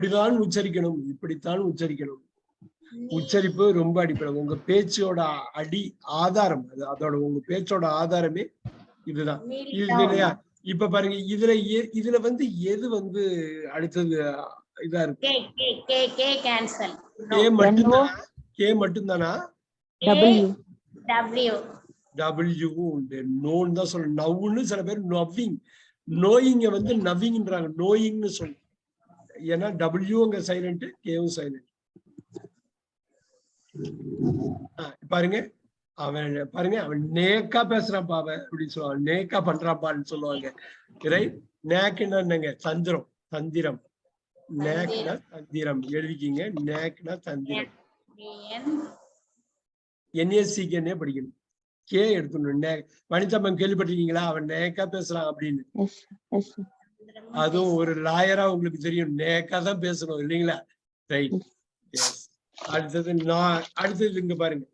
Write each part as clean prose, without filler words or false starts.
இப்படிதான் உச்சரிக்கணும், இப்படித்தான் உச்சரிக்கணும். உச்சரிப்பு ரொம்ப அடிப்படை. உங்க பேச்சோட அடி ஆதாரம் அது. அதோட உங்க பேச்சோட ஆதாரமே இதுதான். இதுலயா இப்ப பாருங்க, இதுல வந்து எது வந்து அடுத்தது இதா இருக்கு? கே மட்டும்தான். கே மட்டும்தானா? டபிள்யூவும் உண்டு. நோன்னு தான் சொல்லணும். நவ்வுன்னு சில பேர் நவ்விங், நோயிங்க வந்து நவ்விங்ன்றாங்க, நோயிங்னு சொல்லணும். ஏன்னா டபிள்யூ அங்க சைலண்ட், கேவும் சைலண்ட். பாருங்க, அவன் பாருங்க, அவன் நேக்கா பேசுறான் பாவ அப்படின்னு சொல்லுவாங்க, நேக்கா பண்றான்பான்னு சொல்லுவாங்க. ரைட். நேக்குன்னா என்னங்க? தந்திரம், தந்திரம். நேக்னா தந்திரம் எழுதிக்கிங்க. நேக்னா தந்திரம். NSCK படிக்கணும். கே எடுத்துடணும். வனிதா மேம் கேள்விப்பட்டிருக்கீங்களா? அவன் நேக்கா பேசுறான் அப்படின்னு. அதுவும் ஒரு லாயரா உங்களுக்கு தெரியும், நேக்கா தான் பேசணும் இல்லைங்களா? ரைட். அடுத்தது அடுத்தது இங்க பாருங்க,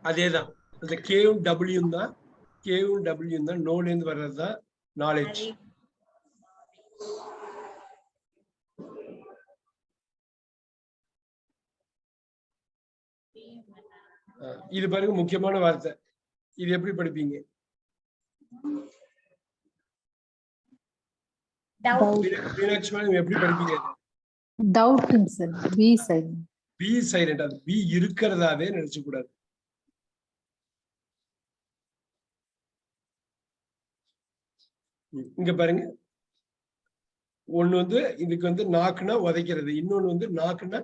அதேதான். அந்த கேவும் டபிள்யூ தான், கேவும் டபிள்யூ தான் நோல இருந்து வர்றதுதான் நாலேஜ். இது பாருங்க முக்கியமான வார்த்தை. இது எப்படி படிப்பீங்க? எப்படி படிப்பீங்க? Be silent. அது பி இருக்கிறதாவே நினைச்சு கூடாது. இங்க பாருங்க, ஒண்ணு வந்து இதுக்கு வந்து நாக்குனா உதைக்கிறது, இன்னொன்னு வந்து நாக்குனா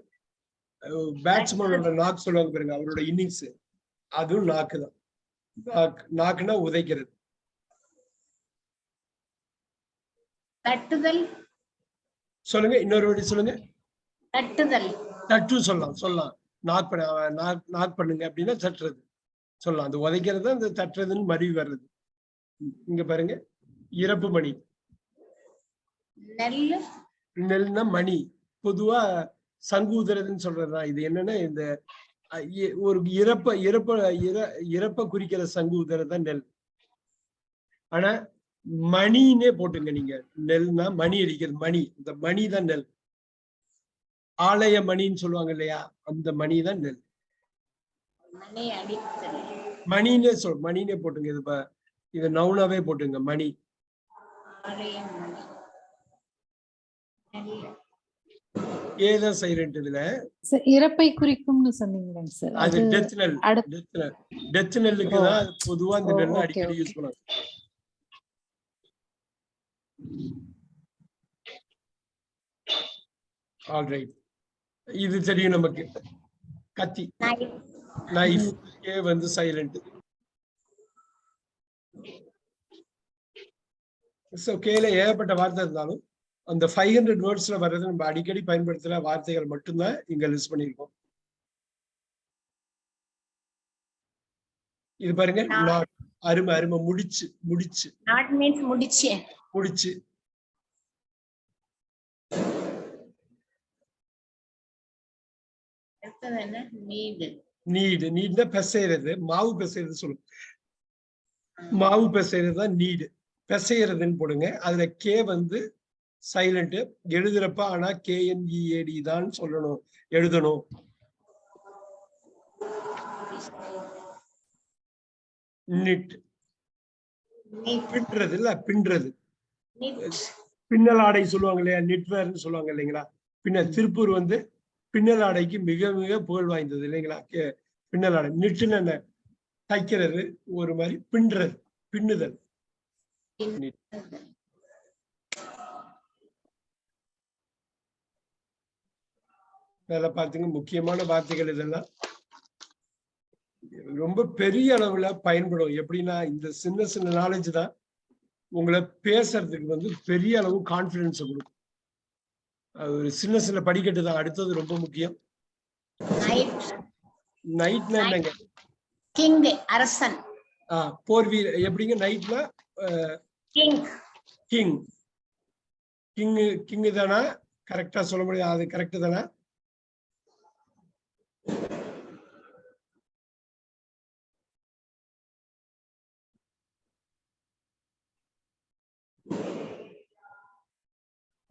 பேட்ஸ்மேனோட நாக்கு சொல்லுவாங்க பாருங்க, அவரோட இன்னிங்ஸ், அதுவும் நாக்கு தான். நாக்குனா உதைக்கிறது. தட்டுதல் சொல்லுங்க, இன்னொரு வாட்டி சொல்லுங்க. தட்டுதல். தட்டு சொல்லலாம். நாக் பண்ணுங்க அப்படின்னா தட்டுறது சொல்லலாம். அது உதைக்கிறது, அந்த தட்டுறதுன்னு மறுவி வர்றது. இங்க பாருங்க, இறப்பு மணி. நெல்னா மணி. பொதுவா சங்கூதுறதுன்னு சொல்றதுதான். இது என்னன்னா, இந்த ஒரு இறப்ப குறிக்கிற சங்கூதுறது தான் நெல். ஆனா மணின்னே போட்டுங்க நீங்க. நெல்னா மணி அடிக்கிறது, மணி. இந்த மணி தான் நெல். ஆலய மணின்னு சொல்லுவாங்க இல்லையா, அந்த மணி தான் நெல். மணினே போட்டுங்க. இது நவுனாவே போட்டுங்க, மணி. ஏதான் சைலண்ட் இதுல. இறப்பை குறிக்கும்னு சொன்னீங்க சார். அது டெத் நெல். டெத் நெல்லுக்கு தான் பொதுவா இந்த நெல் அடிக்கடி யூஸ் பண்ணுவாங்க. ஆல்ரைட். இது தெரியும் நமக்கு. கத்தி, நைஃப். ஏ வந்து சைலண்ட். சோ கேல ஏகப்பட்ட வார்த்தை இருந்தாலும் அந்த 500 வேர்ட்ஸ்ல வர்றது நம்ம அடிக்கடி பயன்படுத்துற வார்த்தைகள் மட்டும்தான் இங்க லிஸ்ட் பண்ணிருக்கோம். இது பாருங்க, நாட். அருமை, அருமை. முடிச்சு, முடிச்சு. நாட் மீன்ஸ் முடிச்சு. முடிச்சு. நீடு. நீட்னா பெசைறது, மாவு பெசைறது சொல்லுங்க. மாவு பெசைறது தான் நீடு. பெசைறதுன்னு போடுங்க. அதுல கே வந்து சைலண்ட் எழுதுறப்ப, ஆனா KNEAD தான் சொல்லணும், எழுதணும். நிட். பின்றது இல்ல, பின்றது. பின்னல் ஆடை சொல்லுவாங்க இல்லையா, நிட்வேர்னு சொல்லுவாங்க இல்லைங்களா. பின்ன திருப்பூர் வந்து பின்னல் ஆடைக்கு மிக மிக புகழ் வாய்ந்தது இல்லைங்களா. பின்னல் ஆடை. நிட்டுன்னு என்ன? தைக்கிறது, ஒரு மாதிரி பின்றது, பின்னுதல். வேலை பார்த்தீங்க, முக்கியமான வார்த்தைகள் இதெல்லாம் ரொம்ப பெரிய அளவுல பயன்படும். எப்படின்னா, இந்த சின்ன சின்ன நாலேஜ் தான் உங்களை பேசுறதுக்கு வந்து பெரிய அளவு கான்பிடன்ஸ் கொடுக்கும். அது ஒரு சின்ன சின்ன படிக்கட்டு தான். அடுத்தது ரொம்ப முக்கியம். நைட்னா என்னங்க? கிங், அரசன். போர் வீரர். எப்படிங்க நைட்னா? கிங். கிங். கிங் தானா? கரெக்டா சொல்ல முடியாது. அது கரெக்ட் தானா?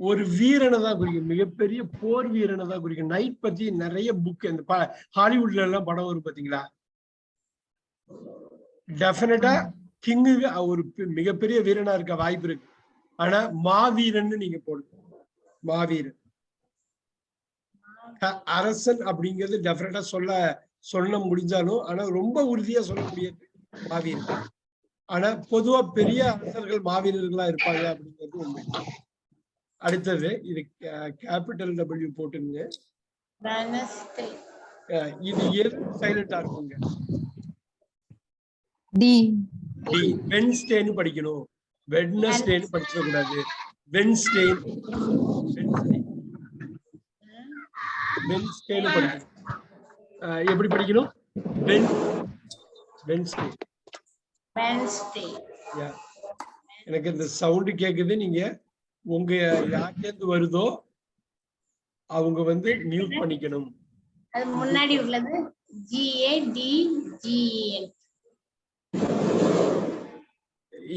ஒரு வீரனை தான் குறிக்கும், மிகப்பெரிய போர் வீரனை தான் குறிக்கும். நைட் பத்தி நிறைய புக் இந்த ஹாலிவுட்ல எல்லாம் படம் வரும் பாத்தீங்களா? டெஃபினட்டா கிங்கு ஒரு மிகப்பெரிய வீரனா இருக்க வாய்ப்பு இருக்கு. ஆனா மாவீரன் நீங்க போடுங்க, மாவீரன். அரசன் அப்படிங்கிறது டெஃபினட்டா சொல்ல முடிஞ்சாலும், ஆனா ரொம்ப உறுதியா சொல்ல முடியாது மாவீரன். ஆனா பொதுவா பெரிய அரசர்கள் மாவீரர்களா இருப்பாங்க அப்படிங்கிறது உண்மை. அடுத்தது இது கேபிட்டல் W போட்டுங்க. இது எது சைலண்டா இருக்குங்க? டி. டி. வென்ஸ்டேன்னு படிக்கணும், வெட்னஸ்டேன்னு படிச்சிடக்கூடாது. வென்ஸ்டே வென்ஸ்டேன்னு படிக்கணும். எப்படி படிக்கணும்? வென்ஸ்டே. எனக்கு இந்த சவுண்ட் கேக்குது, நீங்க உங்க யார்கிட்ட வருதோ அவங்க வந்து மியூட் பண்ணிக்கணும். அது முன்னாடி உள்ளது GADGEN.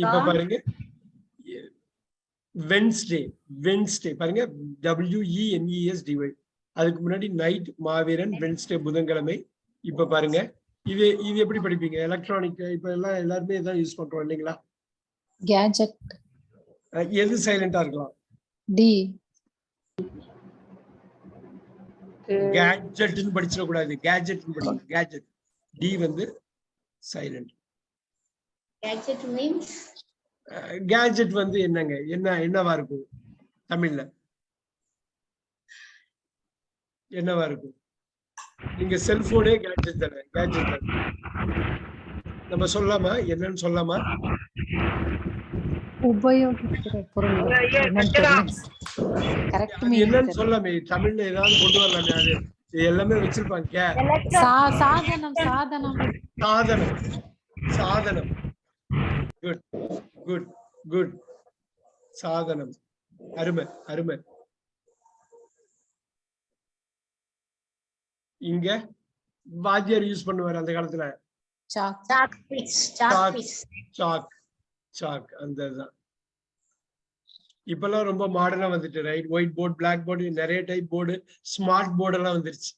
இப்ப பாருங்க வென்ஸ்டே பாருங்க, WENESDY. அதுக்கு முன்னாடி நைட் மாவீரன், வென்ஸ்டே புதன்கிழமை. இப்ப பாருங்க இது எப்படி படிப்பீங்க? எலக்ட்ரானிக் இப்ப எல்லாம் எல்லாருமே இதான் யூஸ் பண்றோம் இல்லைங்களா? கேஜெட். எது சைலண்டா இருக்கலாம்? டி. கேட்ஜெட்னு படிச்சிடக்கூடாது, கேட்ஜெட்னு படிக்கணும். கேட்ஜெட். டி வந்து சைலண்ட். Gadget means கேட்ஜெட் வந்து என்னங்க, என்னவா இருக்கும் தமிழ்ல? என்னவா இருக்கும்? நீங்க செல்போனே கேட்ஜெட் தானே, கேட்ஜெட் தானே. நம்ம சொல்லலாமா? என்னன்னு சொல்லலாமா? உபயோகிக்கிற பொருள். Correct me. என்னன்னு சொல்லாமே, தமிழ்ல ஏதாவது கொண்டு வரலாமே. அது எல்லாமே வச்சிருப்பாங்க. சாதனம். சாதனம். சாதனம். சாதனம். Good good good. சாதனம். அருமை அருமை. இங்க வாத்தியார் யூஸ் பண்ணுவாரு அந்த காலத்துல. சாக். அந்த இப்பெல்லாம் ரொம்ப மாடர்னா வந்துட்டு, right? White board, black board, நிறைய டைப் போர்டு, ஸ்மார்ட் போர்டு எல்லாம் வந்துருச்சு.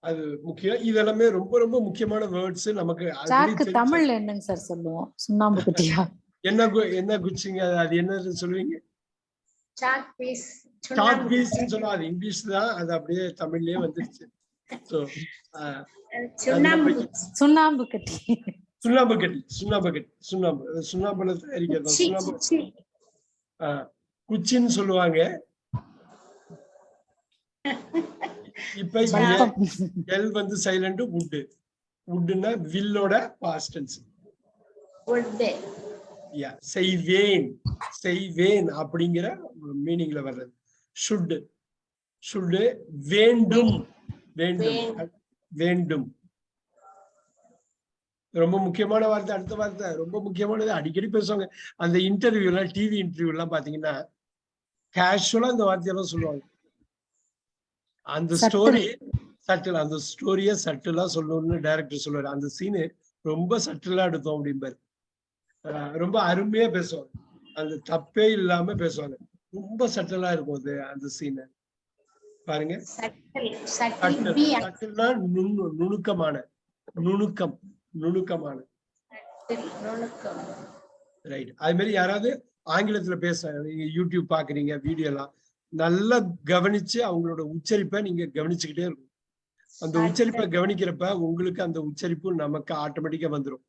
அது முக்கியம். இதெல்லாமே ரொம்ப ரொம்ப முக்கியமான வேர்ட்ஸ் நமக்கு. தமிழ்ல என்னங்க சார் சொல்லுவோம்? சுண்ணாம்பு குச்சியா? என்ன குச்சிங்க? அது என்னன்னு சொல்லுவீங்க? சாக் பீஸ் சொல்லுவா. அது இங்கிலீஷ் தான், அது அப்படியே தமிழ்லயே வந்துருச்சு. சுண்ணாம்பு கட்டி. சுண்ணாம்புல தயாரிக்கிறது சுண்ணாம்பு. குச்சின்னு சொல்லுவாங்க. இப்ப எல் வந்து சைலண்ட். வுட்னா வில்லோட பாஸ்ட் டென்ஸ். செய்வேன் அப்படிங்கிற மீனிங்ல வர்றது. ஷுட் வேண்டும். ரொம்ப முக்கியமான வார்த்தை. அடுத்த வார்த்தை ரொம்ப முக்கியமானது, அடிக்கடி பேசுவாங்க. அந்த இன்டர்வியூ எல்லாம், டிவி இன்டர்வியூ எல்லாம் பாத்தீங்கன்னா கேஷுவலா இந்த வார்த்தையெல்லாம் சொல்லுவாங்க. அந்த ஸ்டோரி சட்டில், அந்த ஸ்டோரிய சட்டிலா சொல்லணும்னு டைரக்டர் சொல்லுவாரு. அந்த சீனு ரொம்ப சட்டிலா எடுத்தோம் அப்படிம்பாரு. ரொம்ப அருமையா பேசுவாங்க, அந்த தப்பே இல்லாம பேசுவாங்க. ரொம்ப சட்டிலா இருக்கும் அது அந்த சீனு. பாருங்க, சட்டில்னா நுணுக்கமான, நுணுக்கமான. ரைட். அது மாதிரி யாராவது ஆங்கிலத்துல பேச, நீங்க யூடியூப் பாக்குறீங்க, வீடியோ எல்லாம் நல்லா கவனிச்சு அவங்களோட உச்சரிப்பை நீங்க கவனிச்சுக்கிட்டே இருக்கும். அந்த உச்சரிப்பை கவனிக்கிறப்ப உங்களுக்கு அந்த உச்சரிப்பு நமக்கு ஆட்டோமேட்டிக்கா வந்துடும்.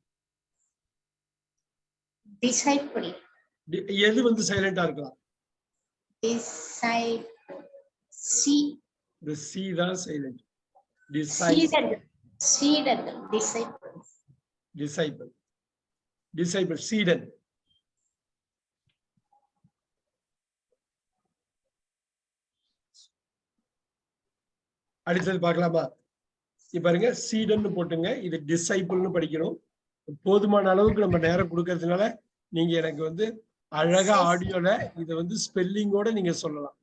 எது வந்து சைலண்டா இருக்கலாம்? The C தான் சைலண்ட். Disciple. சீடன். அடுத்தது பார்க்கலாமா? இப்ப பாருங்க, சீடன்னு போட்டுங்க. இது டிசைபிள்னு படிக்கணும். போதுமான அளவுக்கு நம்ம நேரம் கொடுக்கறதுனால நீங்க எனக்கு வந்து அழகா ஆடியோல இத வந்து ஸ்பெல்லிங்கோட நீங்க சொல்லலாம்.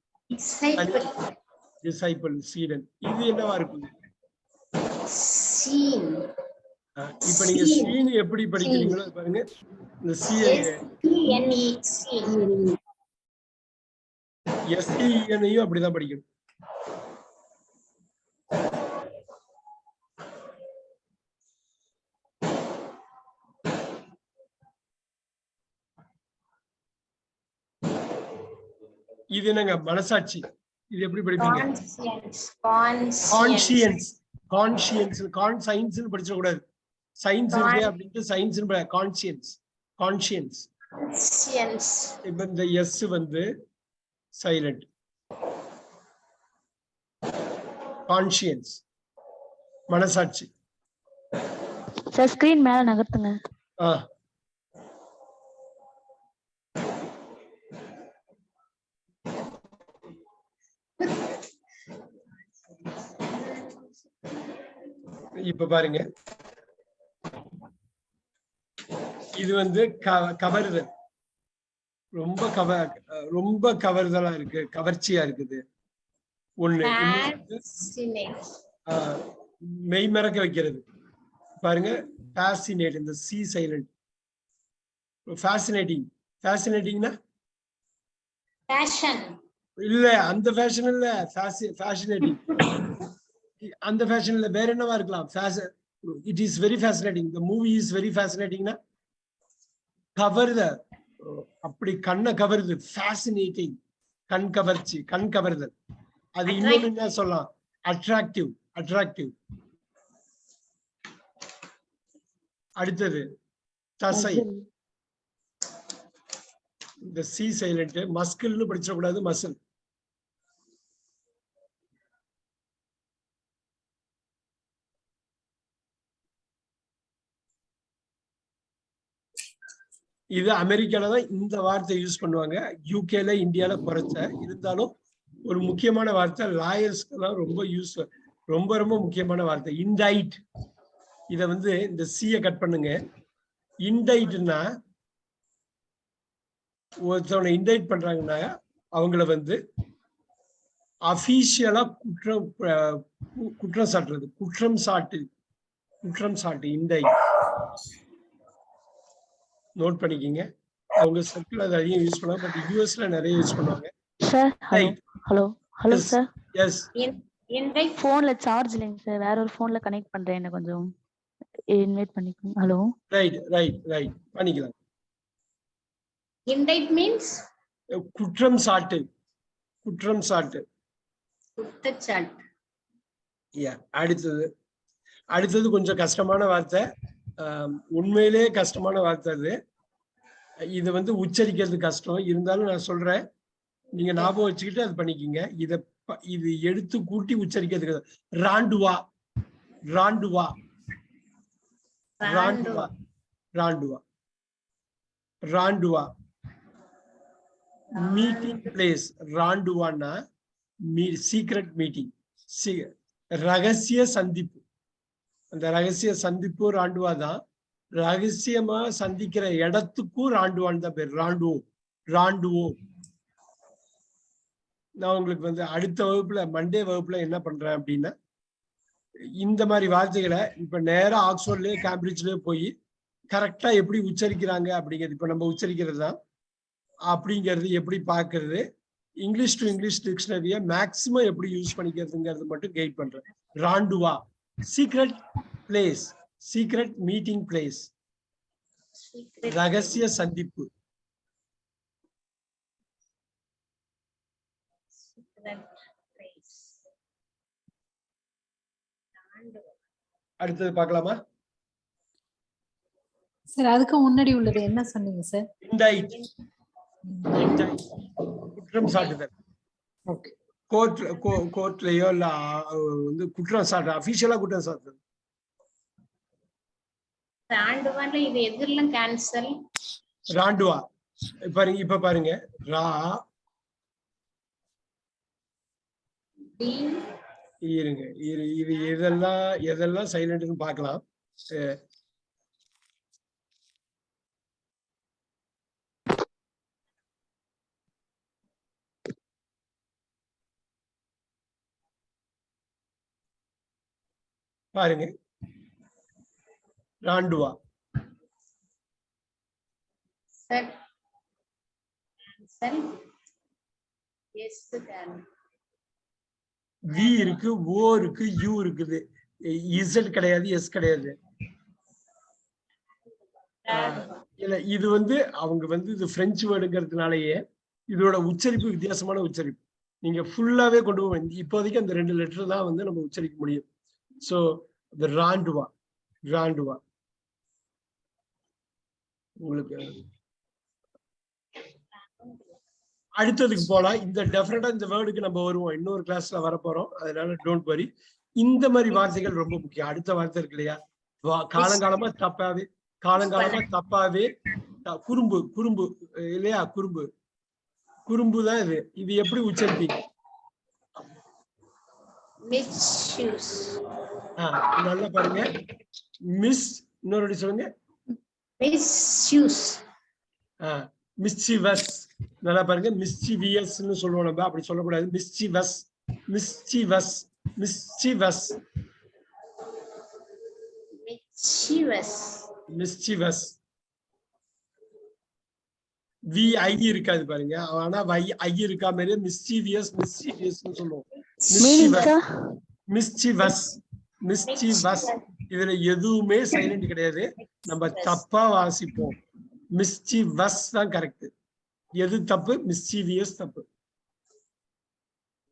டிசைபிள், சீடன். இது என்னவா இருக்கும்? இப்ப நீங்க சீன் எப்படி படிக்கிறீங்களோ பாருங்க. இந்த SENEயும் அப்படிதான் படிக்கணும். இது என்னங்க மனசாட்சி? இது எப்படி படிப்பீங்க? கான்சியன்ஸ். கான்சியன்ஸ் சயின்ஸ் படிச்ச கூடாது. சயின்ஸ் இருக்கு அப்படின்ட்டு சயின்ஸ் கான்சியன்ஸ். கான்சியன்ஸ். இப்ப இந்த எஸ் வந்து சைலண்ட். கான்சியன்ஸ் மனசாட்சி. சார் ஸ்கிரீன் மேல நகர்த்துங்க. இப்ப பாருங்க, இது வந்து கவருதல். ரொம்ப கவர்தலா இருக்கு, கவர்ச்சியா இருக்குது. ஒண்ணு மெய்மறக்க வைக்கிறது. பாருங்க, fascinate, இந்த சி சைலண்ட். fascinating. fascinatingனா ஃபேஷன் இல்ல, அந்த ஃபேஷன் இல்ல. fascinating அந்த ஃபேஷன் இல்ல, வேற என்னவா இருக்கலாம்? It is very fascinating. The movie is very ஃபேசினேட்டிங்னா கவர்த, அப்படி கண்ணை கவருது. ஃபேசினேட்டிங், கண் கவர்ச்சி, கண் கவர்தல். அது இன்னொன்னு என்ன சொல்லலாம்? அட்ராக்டிவ். அட்ராக்டிவ். அடுத்தது தசை. இந்த சி சைலண்ட். மஸ்கிள்னு படிச்சிடக்கூடாது, மசில். இது அமெரிக்கால தான் இந்த வார்த்தை யூஸ் பண்ணுவாங்க. யூகேல, இந்தியால குறைச்ச. இருந்தாலும் ஒரு முக்கியமான வார்த்தை, லாயர்ஸ்க்கெல்லாம் ரொம்ப ரொம்ப முக்கியமான வார்த்தை. இன்டைட். இத வந்து இந்த சியை கட் பண்ணுங்க. இன்டைட்னா ஒருத்தவனை இன்டைட் பண்றாங்கன்னா அவங்கள வந்து அபிஷியலா குற்றம் சாட்டுறது. குற்றம் சாட்டு இன்டைட். நோட் பண்ணிக்கிங்க. அவங்க சர்க்கிள் அதை அதிகம் யூஸ் பண்ணுவாங்க, பட் யூஎஸ்ல நிறைய யூஸ் பண்ணுவாங்க. Sir hello sir. எஸ். போன்ல சார்ஜ் இல்லைங்க சார், வேற ஒரு போன்ல கனெக்ட் பண்றேன், என்ன கொஞ்சம் இன்வைட் பண்ணிக்கோங்க. ஹலோ. ரைட் பண்ணிக்கலாம். இன்டைட் மீன்ஸ் குற்றம் சாட்டு. குற்றச்சாட்டு. அடுத்தது கொஞ்சம் கஷ்டமான வார்த்தை. உண்மையிலே கஷ்டமான வார்த்தை அது. இது வந்து உச்சரிக்கிறது கஷ்டம். இருந்தாலும் நான் சொல்றேன், நீங்க ஞாபகம் வச்சுக்கிட்டு அது பண்ணிக்கிங்க. இது எடுத்து கூட்டி உச்சரிக்கிறதுக்கு rendezvous. Rendezvous. Rendezvous. Rendezvous. Rendezvous. Meeting place. ராண்டுவான்னா சீக்ரெட் மீட்டிங், ரகசிய சந்திப்பு. அந்த ரகசிய சந்திப்பு ராண்டுவா தான். ரகசியமா சந்திக்கிற இடத்துக்கும் ராண்டுவான் தான் பேர். ராண்டுவோ. நான் உங்களுக்கு வந்து அடுத்த வகுப்புல, மண்டே வகுப்புல என்ன பண்றேன் அப்படின்னா, இந்த மாதிரி வார்த்தைகளை இப்ப நேரா ஆக்ஸ்போர்ட்லயே கேம்பிரிட்ஜ்லயே போய் கரெக்டா எப்படி உச்சரிக்கிறாங்க அப்படிங்கிறது, இப்ப நம்ம உச்சரிக்கிறது தான் அப்படிங்கிறது எப்படி பாக்குறது, இங்கிலீஷ் டு இங்கிலீஷ் டிக்ஷனரிய மேக்சிமம் எப்படி யூஸ் பண்ணிக்கிறதுங்கிறது மட்டும் கைட் பண்றேன். Rendezvous, secret place, secret meeting place, ரகசிய சந்திப்பு. அடுத்தது பார்க்கலாமா சார்? அதுக்கு முன்னாடி உள்ளது என்ன சொன்னீங்க சார்? இன்டைட். குற்றம் சாட்டுதல். ஓகே. கோர்ட்லயோ இல்ல வந்து குற்றம் சாட்டு, அபிஷியலா குற்றம் சாட்டுதல். ராண்டுவால இது எதெல்லாம் கேன்சல்? ராண்டுவா பாருங்க, இப்ப பாருங்க. ரா இருங்க, இது எதெல்லாம் சைலண்ட்னு பார்க்கலாம். பாருங்க, ராண்டுவா. Sir. Cancel. Yes, can. V இருக்கு, ஓ இருக்கு, யூ இருக்குது, இசட் கிடையாது, எஸ் கிடையாது. இல்ல இது வந்து அவங்க வந்து இது பிரெஞ்சு வேர்டுங்கிறதுனாலயே இதோட உச்சரிப்பு வித்தியாசமான உச்சரிப்பு. நீங்க ஃபுல்லாவே கொண்டு போய் இப்போதைக்கு அந்த 2 லெட்டர் தான் வந்து நம்ம உச்சரிக்க முடியும். சோ இந்த ராண்டுவா, ராண்டுவா உங்களுக்கு அடுத்ததுக்கு போலாம். இந்த டெஃபினட்டா இந்த வேர்டுக்கு நம்ம வருவோம், இன்னொரு கிளாஸ்ல வரப்போறோம். அதனால டோன்ட் வரி. இந்த மாதிரி வார்த்தைகள் ரொம்ப முக்கியம். அடுத்த வார்த்தை இருக்கு இல்லையா, காலங்காலமா தப்பாவே குறும்பு, குறும்பு இல்லையா, குறும்பு, குறும்பு தான் இது. இது எப்படி உச்சரிப்பீங்க? நல்லா பாருங்க. மிஸ், இன்னொரு சொல்லுங்க. மிஸ்சிவஸ். நல்லா பாருங்க. மிஸ்சிவியஸ்னு சொல்லுவோம் நம்ம, அப்படி சொல்லக்கூடாது. மிஸ்சிவஸ், மிஸ்சிவஸ், மிஸ்சிவஸ், மிஸ்சிவஸ், மிஸ்சிவஸ். வி ஐ இருக்காது பாருங்க. ஆனா ஐ இருக்கா மாதிரி மிஸ்சீவியஸ், மிஸ்சீவியஸ்னு சொல்லுவோம். மிஸ்சிவஸ், மிஸ்சிவஸ். இதுல எதுவுமே சைலண்ட் கிடையாது. நம்ம தப்பா வாசிப்போம். மிஸ்சிவஸ் தான் கரெக்ட். எது தப்பு? மிஸ்சீவியஸ் தப்பு.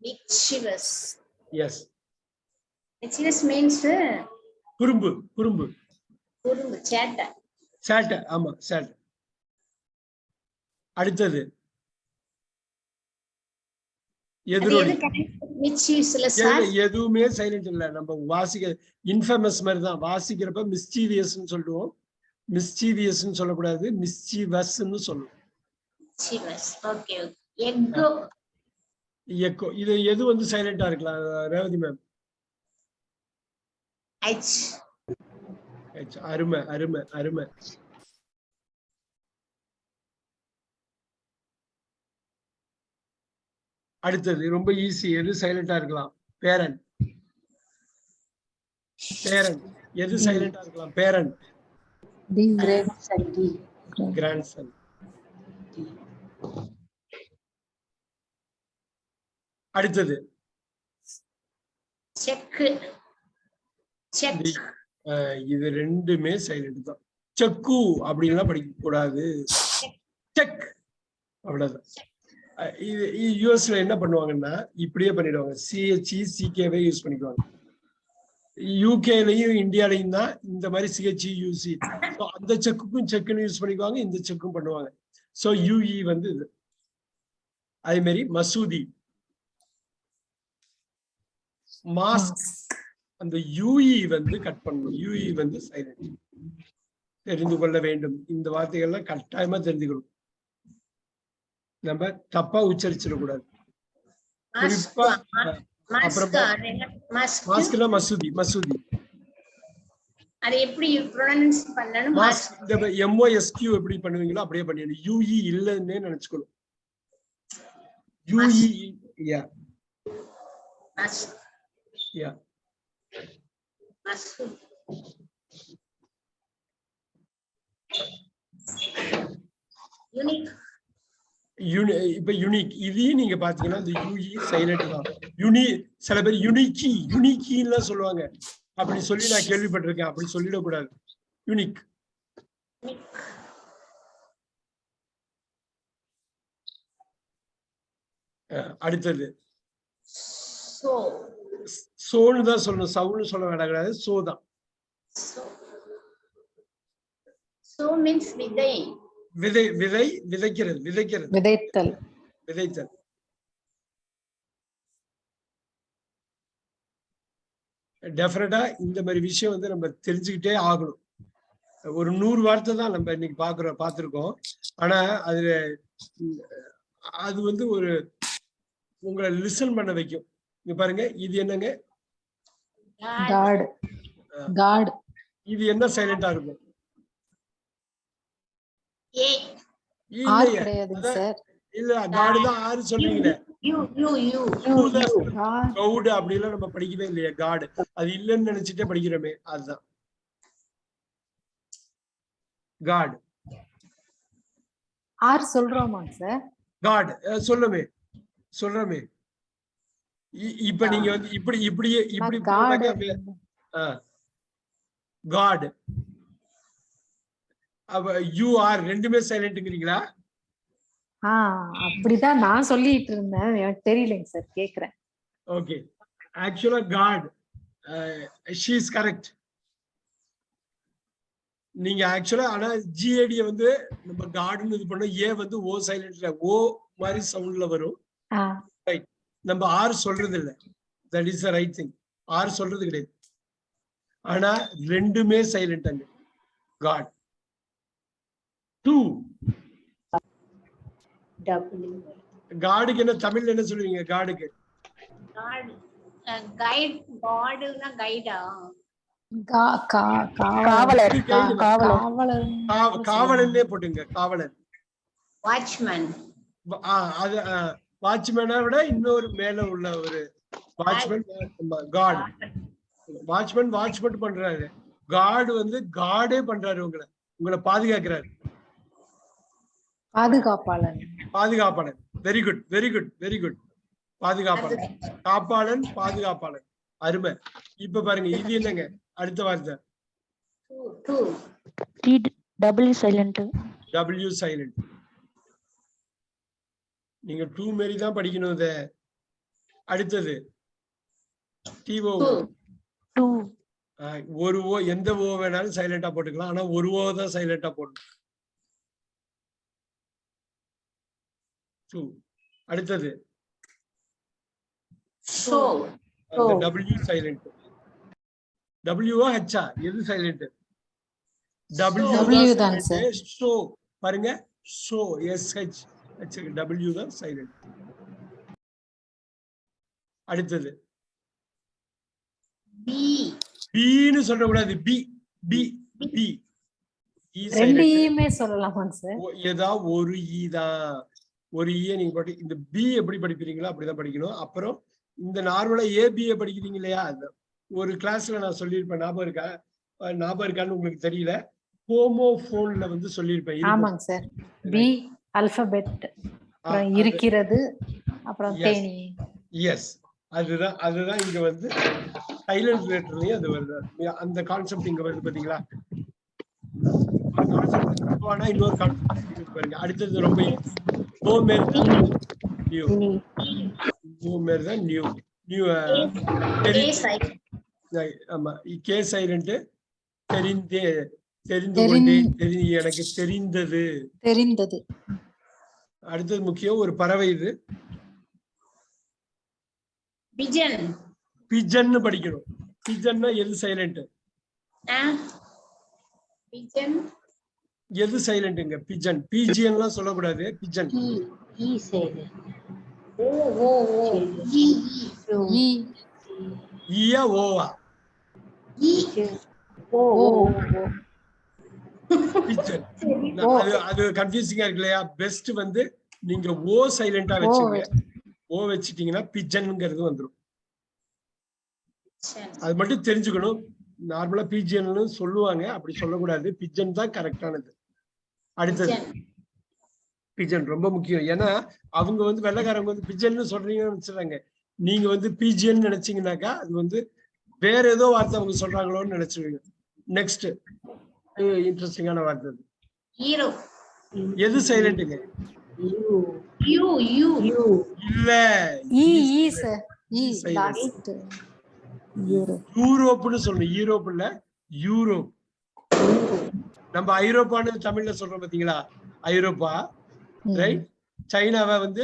மிஸ்சிவஸ். எஸ். மிஸ்சிவஸ் மீன்ஸ் குறும்பு, குறும்பு, குறும்பு, சேட்டை. சேட்டை, ஆமா சேட்டை. அடுத்தது எதுவுமே சைலண்ட் இல்ல. நம்ம வாசிக்க இன்ஃபேமஸ் மாதிரி தான் வாசிக்கிறப்ப மிஸ்சீவியஸ்னு சொல்லுவோம். மிஸ்சீவியஸ்னு சொல்லக்கூடாது, மிஸ்சீவஸ்னு சொல்லுவோம். எக்கோ. இது எது வந்து சைலண்டா இருக்கலாம் ரேவதி மேம்? அருமை, அருமை, அருமை. அடுத்தது ரொம்ப ஈஸி. எது சைலண்டா இருக்கலாம்? பேரன். பேரன் எது சைலண்டா இருக்கலாம்? பேரன். கிராண்ட்சன். அடுத்தது இது ரெண்டுமே சைலண்ட் தான். செக்கு அப்படின்லாம் படிக்க கூடாது. செக் அவ்வளவுதான். இது யூஎஸ்ல என்ன பண்ணுவாங்கன்னா இப்படியே பண்ணிடுவாங்க. சிஹெச்இ சிகேவே யூஸ் பண்ணிக்குவாங்க. யூகேலையும் இந்தியாலையும் தான் இந்த மாதிரி சிஹெச்இ யூசி. அந்த செக்குக்கும் செக்குன்னு யூஸ் பண்ணிக்குவாங்க, இந்த செக்கும் பண்ணுவாங்க. சோ யூஇ வந்து இது. அதே மாதிரி மசூதி, மாஸ்க். அந்த யூஇ வந்து கட் பண்ணணும். யூஇ வந்து சைலண்ட். தெரிந்து கொள்ள வேண்டும். இந்த வார்த்தைகள்லாம் கட்டாயமா தெரிஞ்சுக்கணும். நம்ம தப்பா உச்சரிச்சிடக்கூடாது. குறிப்பா மாஸ்க்னா மசூதி, மசூதி. அது எப்படி ப்ரொனன்ஸ் பண்ணனும்? மாஸ்க் இந்த எம்ஓஎஸ்கியூ எப்படி பண்ணுவீங்களோ அப்படியே பண்ணிடணும். யூஇ இல்லன்னே நினைச்சுக்கணும். யூஇ யா யா யூனிக். இப்ப யூனிக் இதையும் நீங்க பாத்தீங்கன்னா இந்த யூஇ சைலண்ட் தான். சில பேர் யூனிக்கின்னு சொல்லுவாங்க. அப்படி சொல்லி நான் கேள்விப்பட்டிருக்கேன். அப்படி சொல்லிடக்கூடாது. யூனிக். அடுத்தது சோன்னு தான் சொல்லணும். சவுன்னு சொல்ல வேண்டாம். சோ தான். சோ மீன்ஸ் விதை. விதை, விதை, விதைக்கிறது, விதைக்கிறது, விதைத்தல், விதைத்தல். டெஃபினட்டா இந்த மாதிரி விஷயம் வந்து நம்ம தெரிஞ்சுக்கிட்டே ஆகணும். ஒரு 100 வார்த்தை தான் நம்ம இன்னைக்கு பார்த்திருக்கோம். ஆனா அது வந்து ஒரு உங்களை லிசன் பண்ண வைக்கும். இங்க பாருங்க, இது என்னங்க? காட். காட். இது என்ன சைலண்டா இருக்கும்? இல்ல காடு தான். ஆறு சொல்றீங்களே, கவுடு அப்படிலாம் நம்ம படிக்கவே இல்லையா? காடு அது இல்லைன்னு நினைச்சிட்டே படிக்கிறோமே, அதுதான். காட். ஆர் சொல்றோமாங்க சார்? காட் சொல்றமே. இப்ப நீங்க வந்து இப்படியே இப்படி காட் காட் அப்ப யூ ஆர் ரெண்டுமே சைலண்ட்ங்கிறீங்களா? அப்படிதான் நான் சொல்லிட்டு இருந்தேன், எனக்கு தெரியலைங்க சார், கேக்குறேன். ஓகே, ஆக்சுவலா காட் ஷீ இஸ் கரெக்ட். நீங்க ஆக்சுவலா ஆனா ஜிஏடிய வந்து நம்ம கார்டுன்னு இது பண்ணோம். ஏ வந்து ஓ சைலண்ட்ல ஓ மாதிரி சவுண்ட்ல வரும். ரைட், நம்ம ஆர் சொல்றது இல்ல. That is the right thing. R சொல்றது கிடையாது. ஆனா ரெண்டுமே சைலண்ட் அங்க. God two. காடுக்கு என்ன தமிழ்ல என்ன சொல்லுவீங்க? காடுக்கு கைட். காடுனா கைடா? காவலர். காவலன்னே போட்டுங்க. காவலர், வாட்ச்மேன். அது வாட்ச்மேனை விட இன்னொரு மேல உள்ள ஒரு வாட்ச்மேன். காட் வாட்ச்மேன் வாட்ச் மட்டும் பண்றாரு. காட் வந்து காடே பண்றாரு. உங்களை பாதுகாக்கிறாரு. பாதுகாப்பாளன். பாதுகாப்பாளன். Very good, very good, very good. பாதுகாப்பாளன், காப்பாளன், பாதுகாப்பாளன். அருமை. இப்ப பாருங்க, இது என்னங்க அடுத்த வார்த்தை? W silent. W silent. நீங்க டூ மாரி தான் படிக்கணும் இத. அடுத்தது டிஓ. ஒரு ஓ, எந்த ஓ வேணாலும் சைலண்டா போட்டுக்கலாம். ஆனா ஒரு ஓ தான் சைலண்டா போடணும். அடுத்தது டபிள்யூ சைலண்ட். டபிள்யூவா ஹெச்சா? எது சைலண்ட்? டபிள்யூ தான் சைலண்ட். ஷோ பாருங்க, ஷோ எஸ்ஹெச். டபிள்யூ தான் சைலண்ட். அடுத்தது பீன்னு சொல்லக்கூடாது. பி பி பி சொல்லலாமா சார்? ஏதாவது ஒரு ஈ தான். ஒரு ஈ நீங்க போட்டு இந்த பி எப்படி படிக்கிறீங்களோ அப்படிதான் படிக்கணும். அப்புறம் இந்த நார்மலா ஏபிஏ படிக்கிறீங்க இல்லையா? ஒரு கிளாஸ்ல நான் சொல்லியிருப்பேன், ஞாபகம் இருக்கான்னு உங்களுக்கு தெரியல. ஹோமோபோன்ல வந்து சொல்லியிருப்பேன். ஆமாங்க சார். பி ஆல்பபெட், அப்புறம் இருக்கிறது, அப்புறம் தேனி. எஸ், அதுதான் இங்க வந்து சைலண்ட் லெட்டர்லயும் அது வருது. அந்த கான்செப்ட் இங்க வருது பாத்தீங்களா? இன்னொரு கான்செப்ட் பாருங்க. அடுத்தது ரொம்ப கே சைலண்ட். தெரிந்து கொண்டேன், எனக்கு தெரிந்தது. அடுத்தது முக்கியம், ஒரு பறவை இது. பிஜன் படிக்கணும். பிஜன்னா எது சைலண்ட்? எது சைலண்ட்ங்க? பிஜன். பிஜிஎன்லாம் சொல்லக்கூடாது. பிஜன். ஈயா ஓவா? பிஜன். அது கன்ஃபியூசிங்கா இருக்கு இல்லையா? பெஸ்ட் வந்து நீங்க ஓ சைலண்டா வச்சுங்க. ஓ வச்சிட்டீங்கன்னா பிஜன்ங்கிறது வந்துடும். அது மட்டும் தெரிஞ்சுக்கணும். நார்மலா பிஜிஎன் சொல்லுவாங்க, அப்படி சொல்லக்கூடாது. பிஜன் தான் கரெக்டானது. அடுத்தது பிஜன் ரொம்ப முக்கியம். ஏன்னா அவங்க வந்து வெள்ளைக்காரங்க வந்து பிஜன் சொல்றீங்கன்னு நினைச்சுறாங்க. நீங்க வந்து பிஜிஎன் நினைச்சீங்கன்னாக்கா அது வந்து வேற ஏதோ வார்த்தை அவங்க சொல்றாங்களோன்னு நினைச்சுவீங்க. நெக்ஸ்ட் இன்ட்ரெஸ்டிங்கான வார்த்தை எது சைலண்ட்டுங்க? இல்ல, யூரோப்னு சொல்லணும். யூரோப் இல்ல, யூரோப். நம்ம ஐரோப்பான்னு தமிழ்ல சொல்றோம் பாத்தீங்களா? ஐரோப்பா, ரைட். சைனாவை வந்து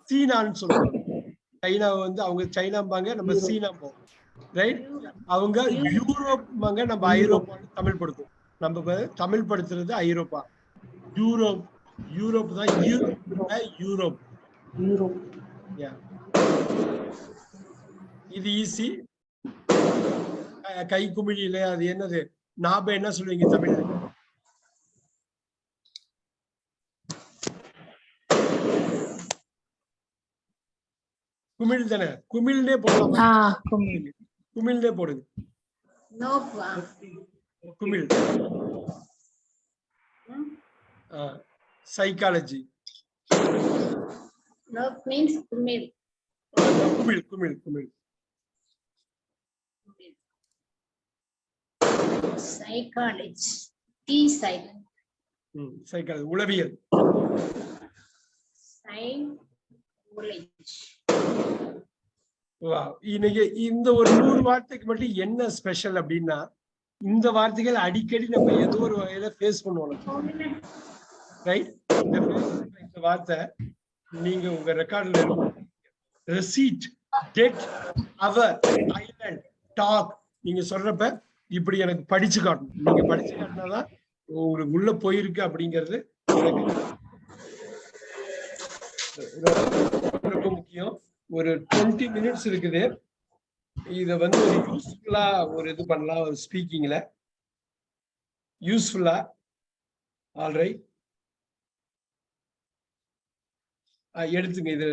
சீனான்னு சொல்றோம். சைனாவை வந்து அவங்க சைனாம்பாங்க, நம்ம சீனாம்போம், ரைட். அவங்க யூரோப்பாங்க, நம்ம ஐரோப்பான்னு தமிழ் படுத்தும். நம்ம தமிழ் படுத்துறது ஐரோப்பா. யூரோப், யூரோப் தான். யூரோப். இது ஈஸி. கை குமிழியில அது என்னது? நாப என்ன சொல்லுவீங்க தமிழ்ல? குமிழ் தானே? குமிழ்னே போடலாம். குமிழ்னே போடுங்க. குமிழ். சைக்காலஜி. Nerve means kumil. குமிழ் குமிழ் குமிழ். Psychology. T silent. சைக்காலஜி உளவியல். Psychology. இன்னைக்கு இந்த ஒரு 100 வார்த்தைக்கு மட்டும் என்ன ஸ்பெஷல் அப்படின்னா, இந்த வார்த்தைகள் அடிக்கடி நம்ம ஏதோ ஒரு வகையில ஃபேஸ் பண்ணுவோம். ரைட்? இந்த வார்த்தை நீங்க உங்க ரெக்கார்ட்ல இருக்கும். ரெசீட், டெட், அவர், ஐலண்ட், டாக். நீங்க சொல்றப்ப இப்படி எனக்கு படிச்சு காட்டணும். நீங்க படிச்சு காட்டினாதான் உங்களுக்கு உள்ள போயிருக்கு அப்படிங்கிறது ரொம்ப முக்கியம். ஒரு 20 மினிட்ஸ் இருக்குது. இத வந்து ஒரு யூஸ்ஃபுல்லா ஒரு இது பண்ணலாம் ஒரு ஸ்பீக்கிங்ல. யூஸ்ஃபுல்லா. ஆல்ரைட். எடுத்துங்க இது.